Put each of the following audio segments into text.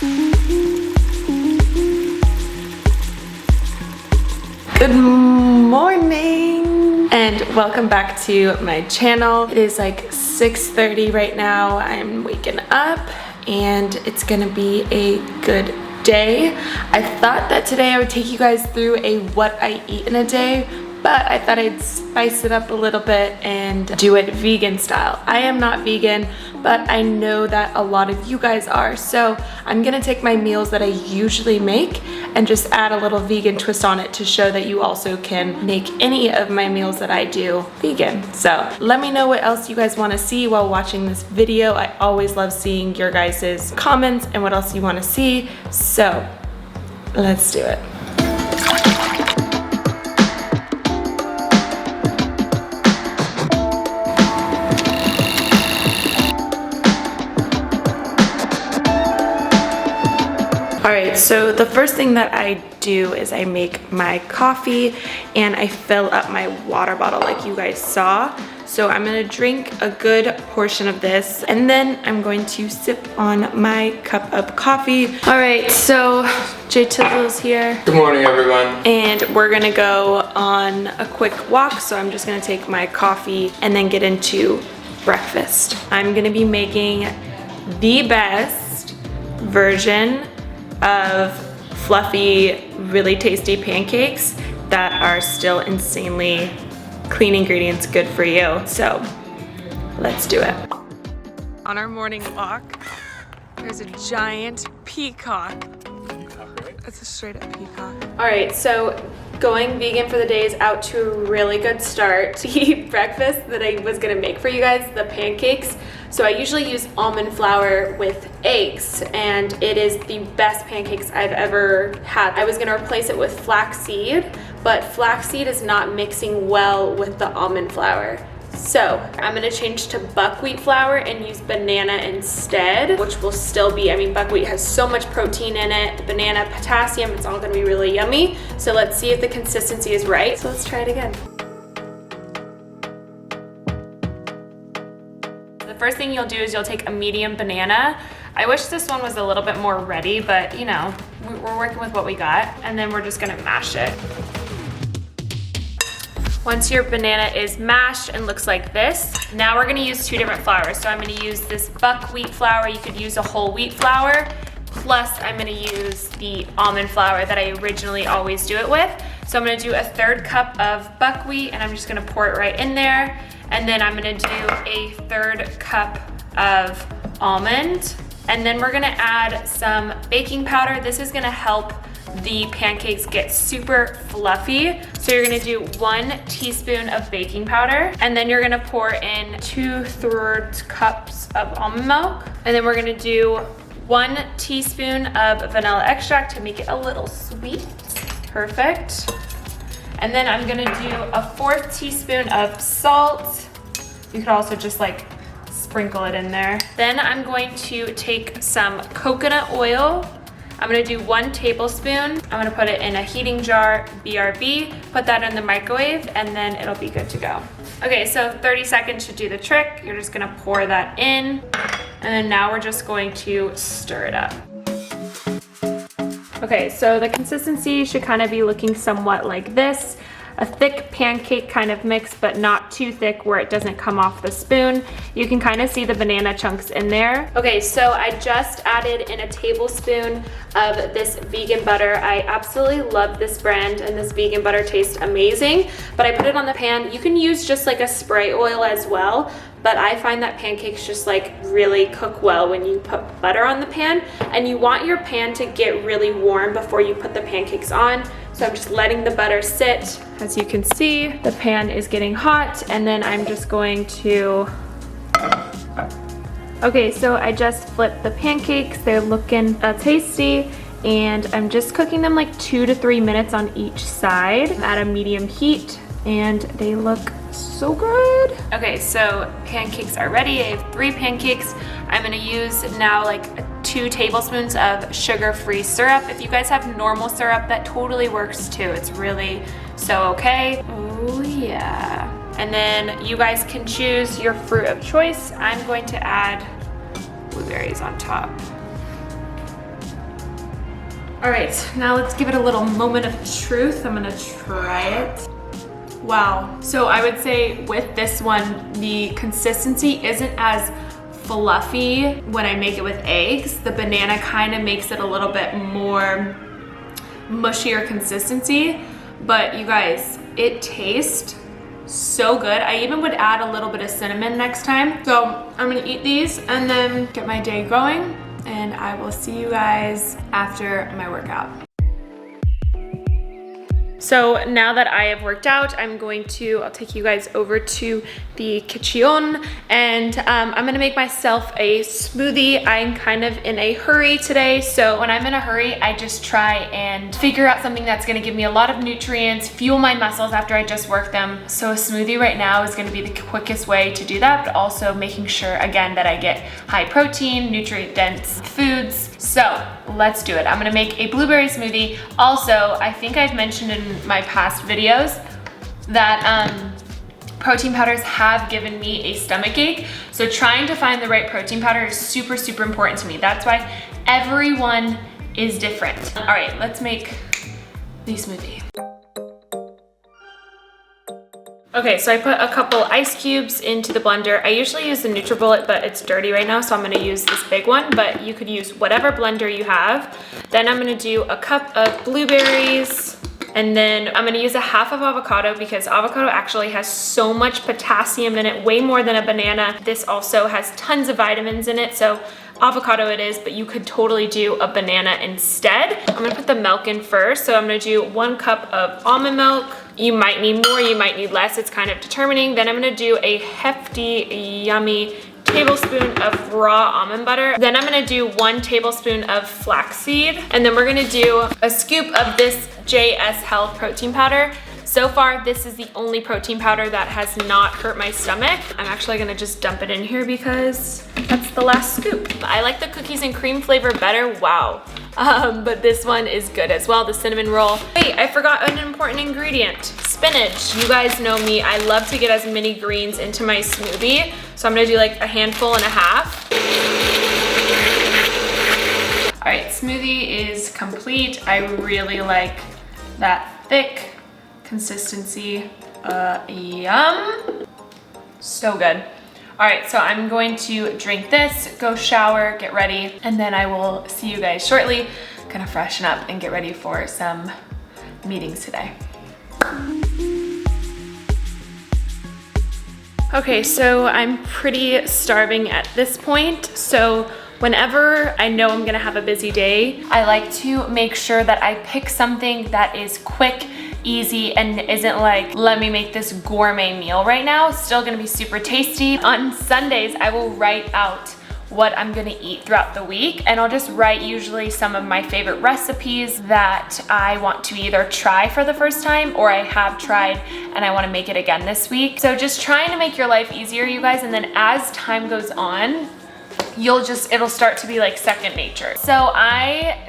Good morning and welcome back to my channel. It is like 6:30 right now. I'm waking up and it's gonna be a good day. I thought that today I would take you guys through a what I eat in a day, but I thought I'd spice it up a little bit and do it vegan style. I am not vegan, but I know that a lot of you guys are. So I'm gonna take my meals that I usually make and just add a little vegan twist on it to show that you also can make any of my meals that I do vegan. So let me know what else you guys wanna see while watching this video. I always love seeing your guys' comments and what else you wanna see. So let's do it. Alright, so the first thing that I do is I make my coffee and I fill up my water bottle like you guys saw. So I'm gonna drink a good portion of this and then I'm going to sip on my cup of coffee. Alright, so Jay Tizzle's here. Good morning, everyone. And we're gonna go on a quick walk, so I'm just gonna take my coffee and then get into breakfast. I'm gonna be making the best version of fluffy, really tasty pancakes that are still insanely clean ingredients, good for you. So let's do it. On our morning walk, there's a giant peacock. It's a straight up peacock. All right, so going vegan for the day is out to a really good start. The breakfast that I was gonna make for you guys, the pancakes. So I usually use almond flour with eggs, and it is the best pancakes I've ever had. I was gonna replace it with flaxseed, but flaxseed is not mixing well with the almond flour. So I'm gonna change to buckwheat flour and use banana instead, which will still be, I mean, buckwheat has so much protein in it, the banana, potassium, it's all gonna be really yummy. So let's see if the consistency is right. So let's try it again. The first thing you'll do is you'll take a medium banana. I wish this one was a little bit more ready, but you know, we're working with what we got. And then we're just gonna mash it. Once your banana is mashed and looks like this, now we're gonna use two different flours. So I'm gonna use this buckwheat flour. You could use a whole wheat flour. Plus I'm gonna use the almond flour that I originally always do it with. So I'm gonna do a 1/3 cup of buckwheat and I'm just gonna pour it right in there. And then I'm gonna do a 1/3 cup of almond. And then we're gonna add some baking powder. This is gonna help the pancakes get super fluffy. So you're gonna do 1 teaspoon of baking powder. And then you're gonna pour in 2/3 cups of almond milk. And then we're gonna do 1 teaspoon of vanilla extract to make it a little sweet. Perfect. And then I'm gonna do a 1/4 teaspoon of salt. You could also just like sprinkle it in there. Then I'm going to take some coconut oil. I'm gonna do 1 tablespoon. I'm gonna put it in a heating jar, BRB, put that in the microwave, and then it'll be good to go. Okay, so 30 seconds should do the trick. You're just gonna pour that in, and then now we're just going to stir it up. Okay, so the consistency should kind of be looking somewhat like this. A thick pancake kind of mix, but not too thick where it doesn't come off the spoon. You can kind of see the banana chunks in there. Okay, so I just added in a tablespoon of this vegan butter. I absolutely love this brand and this vegan butter tastes amazing, but I put it on the pan. You can use just like a spray oil as well, but I find that pancakes just like really cook well when you put butter on the pan, and you want your pan to get really warm before you put the pancakes on. So I'm just letting the butter sit. As you can see, the pan is getting hot, and then I'm just going to, okay, so I just flipped the pancakes. They're looking tasty, and I'm just cooking them like 2 to 3 minutes on each side at a medium heat, and they look so good. Okay, so pancakes are ready. I have 3 pancakes. I'm gonna use now like 2 tablespoons of sugar-free syrup. If you guys have normal syrup, that totally works too. It's really so okay. Oh yeah. And then you guys can choose your fruit of choice. I'm going to add blueberries on top. All right, now let's give it a little moment of truth. I'm gonna try it. Wow. So I would say with this one, the consistency isn't as fluffy when I make it with eggs. The banana kind of makes it a little bit more mushier consistency, but you guys, it tastes so good. I even would add a little bit of cinnamon next time. So I'm gonna eat these and then get my day going, and I will see you guys after my workout. So now that I have worked out, I'll take you guys over to the kitchen, and I'm gonna make myself a smoothie. I'm kind of in a hurry today, so when I'm in a hurry, I just try and figure out something that's gonna give me a lot of nutrients, fuel my muscles after I just work them. So a smoothie right now is gonna be the quickest way to do that, but also making sure, again, that I get high protein, nutrient-dense foods. So let's do it. I'm gonna make a blueberry smoothie. Also, I think I've mentioned in my past videos that protein powders have given me a stomach ache. So trying to find the right protein powder is super, super important to me. That's why everyone is different. All right, let's make the smoothie. Okay, so I put a couple ice cubes into the blender. I usually use the NutriBullet, but it's dirty right now, so I'm gonna use this big one, but you could use whatever blender you have. Then I'm gonna do a cup of blueberries, and then I'm gonna use a half of avocado because avocado actually has so much potassium in it, way more than a banana. This also has tons of vitamins in it, so avocado it is, but you could totally do a banana instead. I'm gonna put the milk in first, so I'm gonna do 1 cup of almond milk. You might need more, you might need less, it's kind of determining. Then I'm gonna do a hefty, yummy tablespoon of raw almond butter. Then I'm gonna do 1 tablespoon of flaxseed. And then we're gonna do a scoop of this JS Health protein powder. So far, this is the only protein powder that has not hurt my stomach. I'm actually gonna just dump it in here because that's the last scoop. I like the cookies and cream flavor better, wow. But this one is good as well, the cinnamon roll. Wait, I forgot an important ingredient, spinach. You guys know me, I love to get as many greens into my smoothie. So I'm gonna do like a handful and a half. All right, smoothie is complete. I really like that thick consistency, yum. So good. All right, so I'm going to drink this, go shower, get ready, and then I will see you guys shortly. Gonna freshen up and get ready for some meetings today. Okay, so I'm pretty starving at this point. So whenever I know I'm gonna have a busy day, I like to make sure that I pick something that is quick, easy, and isn't like, let me make this gourmet meal right now. It's still gonna be super tasty. On Sundays, I will write out what I'm gonna eat throughout the week, and I'll just write usually some of my favorite recipes that I want to either try for the first time or I have tried and I wanna make it again this week. So just trying to make your life easier, you guys, and then as time goes on, it'll start to be like second nature. So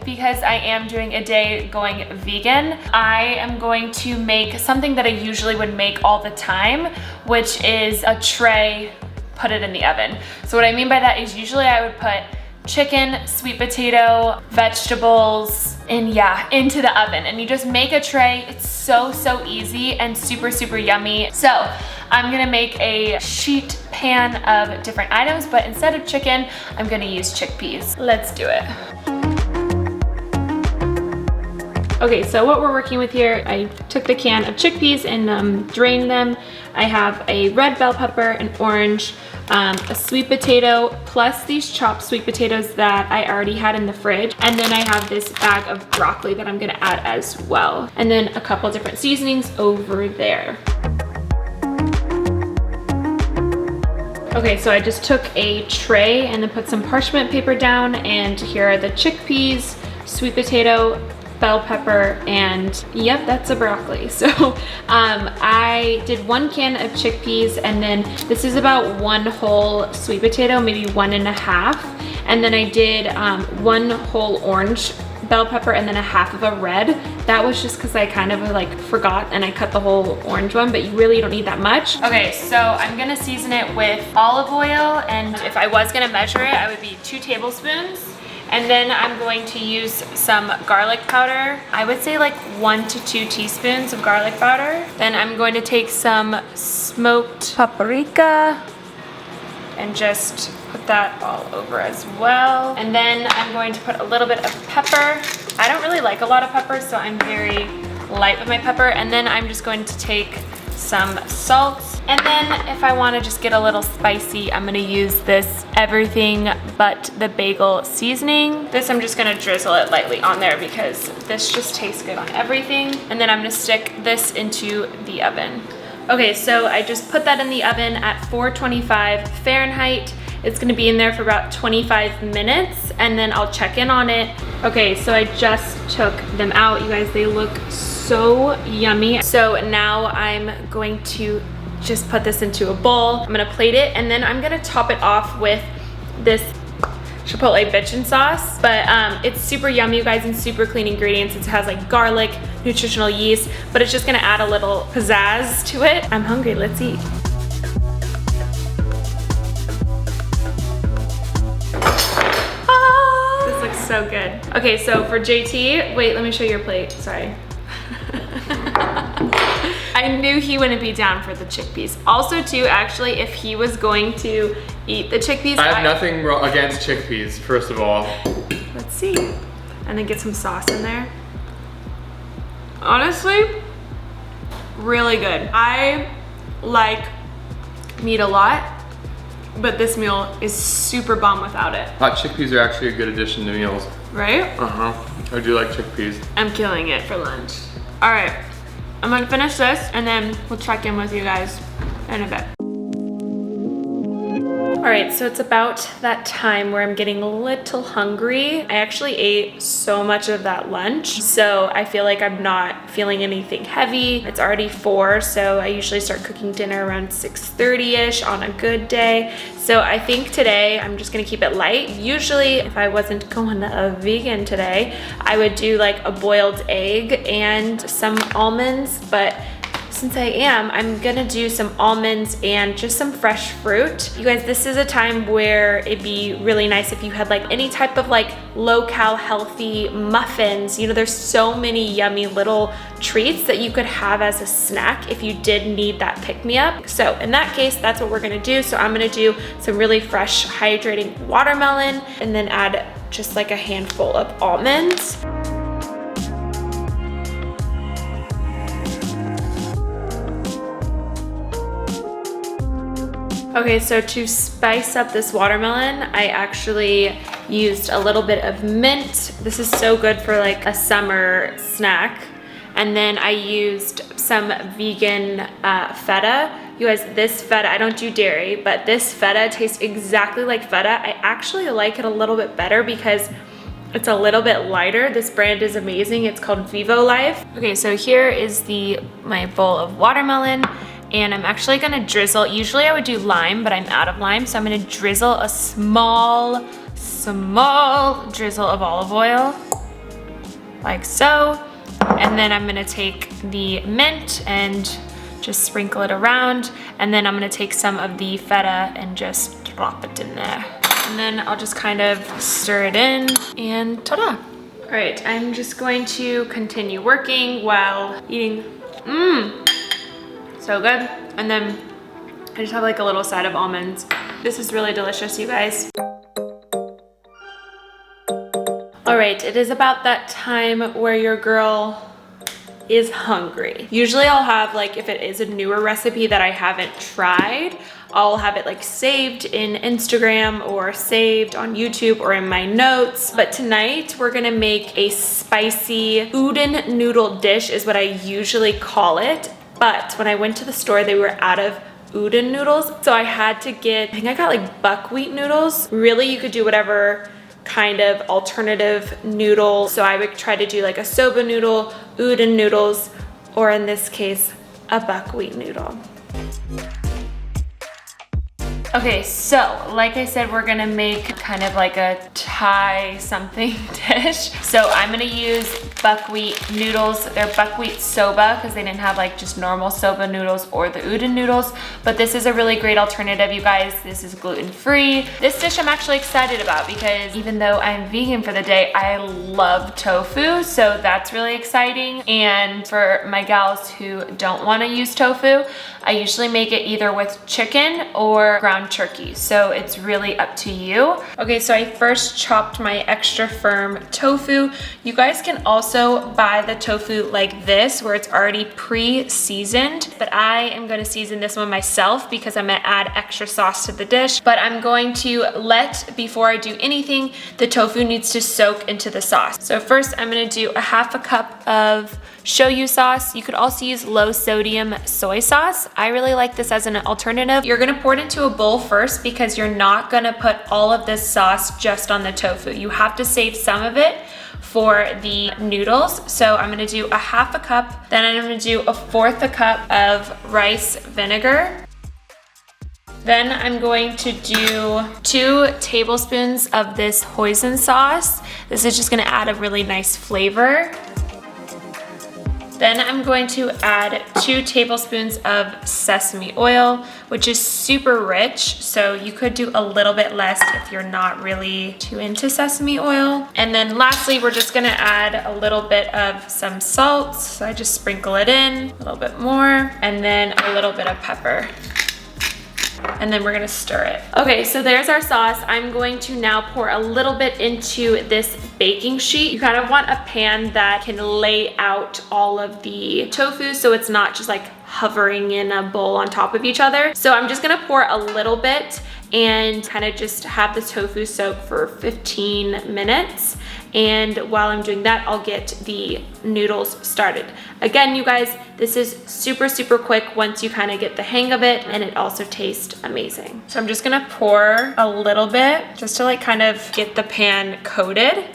because I am doing a day going vegan, I am going to make something that I usually would make all the time, which is a tray, put it in the oven. So what I mean by that is usually I would put chicken, sweet potato, vegetables, and into the oven. And you just make a tray. It's so, so easy and super, super yummy. So I'm gonna make a sheet pan of different items, but instead of chicken, I'm gonna use chickpeas. Let's do it. Okay, so what we're working with here, I took the can of chickpeas and drained them. I have a red bell pepper, an orange, a sweet potato, plus these chopped sweet potatoes that I already had in the fridge. And then I have this bag of broccoli that I'm gonna add as well. And then a couple different seasonings over there. Okay, so I just took a tray and then put some parchment paper down, and here are the chickpeas, sweet potato, bell pepper, and yep, that's a broccoli. So I did 1 can of chickpeas, and then this is about 1 whole sweet potato, maybe 1.5. And then I did 1 whole orange bell pepper and then a half of a red. That was just because I kind of like forgot and I cut the whole orange one, but you really don't need that much. Okay, so I'm gonna season it with olive oil, and if I was gonna measure it, I would be 2 tablespoons. And then I'm going to use some garlic powder. I would say like 1 to 2 teaspoons of garlic powder. Then I'm going to take some smoked paprika and just put that all over as well. And then I'm going to put a little bit of pepper. I don't really like a lot of pepper, so I'm very light with my pepper. And then I'm just going to take some salt. And then if I want to just get a little spicy, I'm going to use this everything but the bagel seasoning. This I'm just going to drizzle it lightly on there because this just tastes good on everything. And then I'm going to stick this into the oven. Okay, so I just put that in the oven at 425 Fahrenheit. It's gonna be in there for about 25 minutes and then I'll check in on it. Okay, so I just took them out. You guys, they look so yummy. So now I'm going to just put this into a bowl. I'm gonna plate it and then I'm gonna top it off with this Chipotle bitchin' sauce. But it's super yummy, you guys, and super clean ingredients. It has like garlic, nutritional yeast, but it's just gonna add a little pizzazz to it. I'm hungry, let's eat. This looks so good. Okay, so for JT, wait, let me show your plate, sorry. I knew he wouldn't be down for the chickpeas. Also too, actually, if he was going to eat the chickpeas. I have nothing against chickpeas, first of all. Let's see. And then get some sauce in there. Honestly, really good. I like meat a lot, but this meal is super bomb without it. Hot chickpeas are actually a good addition to meals. Right? I do like chickpeas. I'm killing it for lunch. All right, I'm gonna finish this and then we'll check in with you guys in a bit. All right, so it's about that time where I'm getting a little hungry. I actually ate so much of that lunch, so I feel like I'm not feeling anything heavy. It's already 4, so I usually start cooking dinner around 6:30-ish on a good day. So I think today I'm just gonna keep it light. Usually if I wasn't going vegan today, I would do like a boiled egg and some almonds, but since I am, I'm gonna do some almonds and just some fresh fruit. You guys, this is a time where it'd be really nice if you had like any type of like low-cal healthy muffins. You know, there's so many yummy little treats that you could have as a snack if you did need that pick-me-up. So in that case, that's what we're gonna do. So I'm gonna do some really fresh, hydrating watermelon and then add just like a handful of almonds. Okay, so to spice up this watermelon, I actually used a little bit of mint. This is so good for like a summer snack. And then I used some vegan feta. You guys, this feta, I don't do dairy, but this feta tastes exactly like feta. I actually like it a little bit better because it's a little bit lighter. This brand is amazing. It's called Vivo Life. Okay, so here is my bowl of watermelon. And I'm actually gonna drizzle, usually I would do lime, but I'm out of lime, so I'm gonna drizzle a small drizzle of olive oil, like so. And then I'm gonna take the mint and just sprinkle it around. And then I'm gonna take some of the feta and just drop it in there. And then I'll just kind of stir it in and ta-da. All right, I'm just going to continue working while eating. So good. And then I just have like a little side of almonds. This is really delicious, you guys. All right, it is about that time where your girl is hungry. Usually I'll have like, if it is a newer recipe that I haven't tried, I'll have it like saved in Instagram or saved on YouTube or in my notes. But tonight we're gonna make a spicy udon noodle dish is what I usually call it. But when I went to the store, they were out of udon noodles. So I had to get, I think I got like buckwheat noodles. Really, you could do whatever kind of alternative noodle. So I would try to do like a soba noodle, udon noodles, or in this case, a buckwheat noodle. Okay, so like I said, we're gonna make kind of like a Thai something dish. So I'm gonna use buckwheat noodles. They're buckwheat soba because they didn't have like just normal soba noodles or the udon noodles, but this is a really great alternative, you guys. This is gluten-free. This dish I'm actually excited about because even though I'm vegan for the day, I love tofu, so that's really exciting. And for my gals who don't want to use tofu, I usually make it either with chicken or ground turkey, so it's really up to you. Okay, so I first chopped my extra firm tofu. You guys can also buy the tofu like this where it's already pre-seasoned, but I am going to season this one myself because I'm going to add extra sauce to the dish. But I'm going to before I do anything, the tofu needs to soak into the sauce. So first I'm going to do a half a cup of shoyu sauce. You could also use low sodium soy sauce. I really like this as an alternative. You're gonna pour it into a bowl first because you're not gonna put all of this sauce just on the tofu. You have to save some of it for the noodles. So I'm gonna do a half a cup, then I'm gonna do a fourth a cup of rice vinegar. Then I'm going to do 2 tablespoons of this hoisin sauce. This is just gonna add a really nice flavor. Then I'm going to add 2 tablespoons of sesame oil, which is super rich, so you could do a little bit less if you're not really too into sesame oil. And then lastly, we're just gonna add a little bit of some salt. So I just sprinkle it in, a little bit more, and then a little bit of pepper. And then we're gonna stir it. Okay, so there's our sauce. I'm going to now pour a little bit into this baking sheet. You kind of want a pan that can lay out all of the tofu so it's not just like hovering in a bowl on top of each other. So I'm just gonna pour a little bit and kind of just have the tofu soak for 15 minutes. And while I'm doing that, I'll get the noodles started. Again, you guys, this is super, super quick once you kind of get the hang of it, and it also tastes amazing. So I'm just gonna pour a little bit just to like kind of get the pan coated.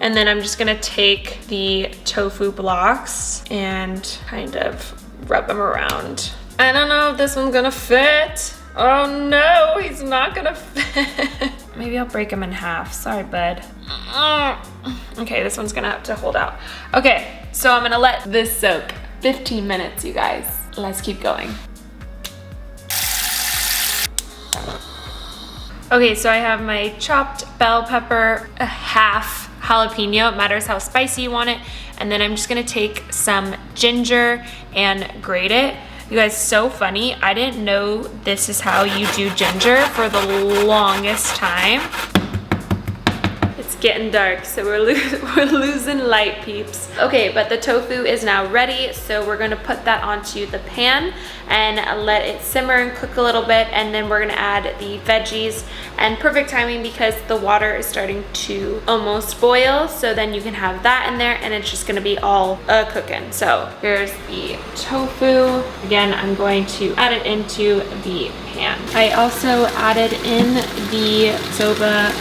And then I'm just gonna take the tofu blocks and kind of rub them around. I don't know if this one's gonna fit. Oh no, he's not gonna fit. Maybe I'll break him in half. Sorry, bud. Okay, this one's gonna have to hold out. Okay, so I'm gonna let this soak 15 minutes, you guys. Let's keep going. Okay, so I have my chopped bell pepper, a half jalapeno. It matters how spicy you want it. And then I'm just gonna take some ginger and grate it. You guys, so funny. I didn't know this is how you do ginger for the longest time. It's getting dark, so we're losing light, peeps. Okay, but the tofu is now ready, so we're gonna put that onto the pan and let it simmer and cook a little bit, and then we're gonna add the veggies. And perfect timing because the water is starting to almost boil, so then you can have that in there and it's just gonna be all cooking. So here's the tofu. Again, I'm going to add it into the pan. I also added in the soba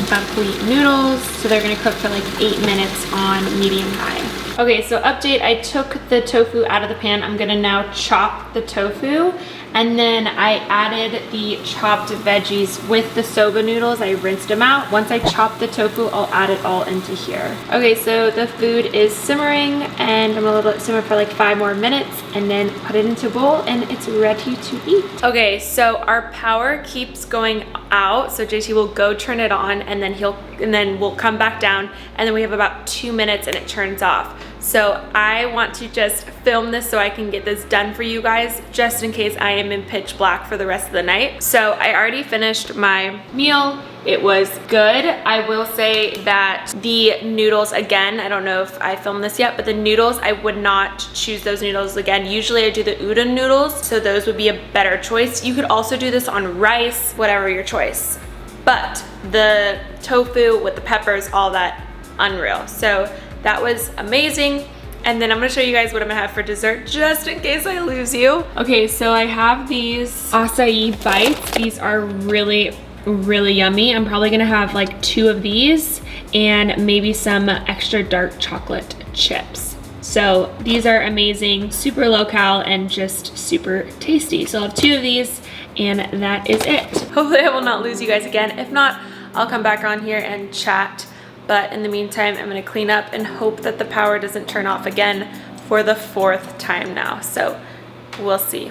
buckwheat noodles, so they're gonna cook for like 8 minutes on medium high. Okay, so update, I took the tofu out of the pan. I'm gonna now chop the tofu, and then I added the chopped veggies with the soba noodles. I rinsed them out. Once I chop the tofu, I'll add it all into here. Okay, so the food is simmering, and I'm gonna let it simmer for like 5 more minutes, and then put it into a bowl, and it's ready to eat. Okay, so our power keeps going out, so JT will go turn it on, and then we'll come back down, and then we have about 2 minutes and it turns off. So I want to just film this so I can get this done for you guys, just in case I am in pitch black for the rest of the night. So I already finished my meal. It was good. I will say that the noodles, again, I don't know if I filmed this yet, but the noodles, I would not choose those noodles again. Usually I do the udon noodles, so those would be a better choice. You could also do this on rice, whatever your choice. But the tofu with the peppers, all that, unreal. So that was amazing. And then I'm gonna show you guys what I'm gonna have for dessert, just in case I lose you. Okay, so I have these acai bites. These are really, really yummy. I'm probably gonna have like 2 of these and maybe some extra dark chocolate chips. So these are amazing, super low cal and just super tasty. So I'll have 2 of these and that is it. Hopefully I will not lose you guys again. If not, I'll come back on here and chat But in the meantime, I'm gonna clean up and hope that the power doesn't turn off again for the 4th time now. So we'll see.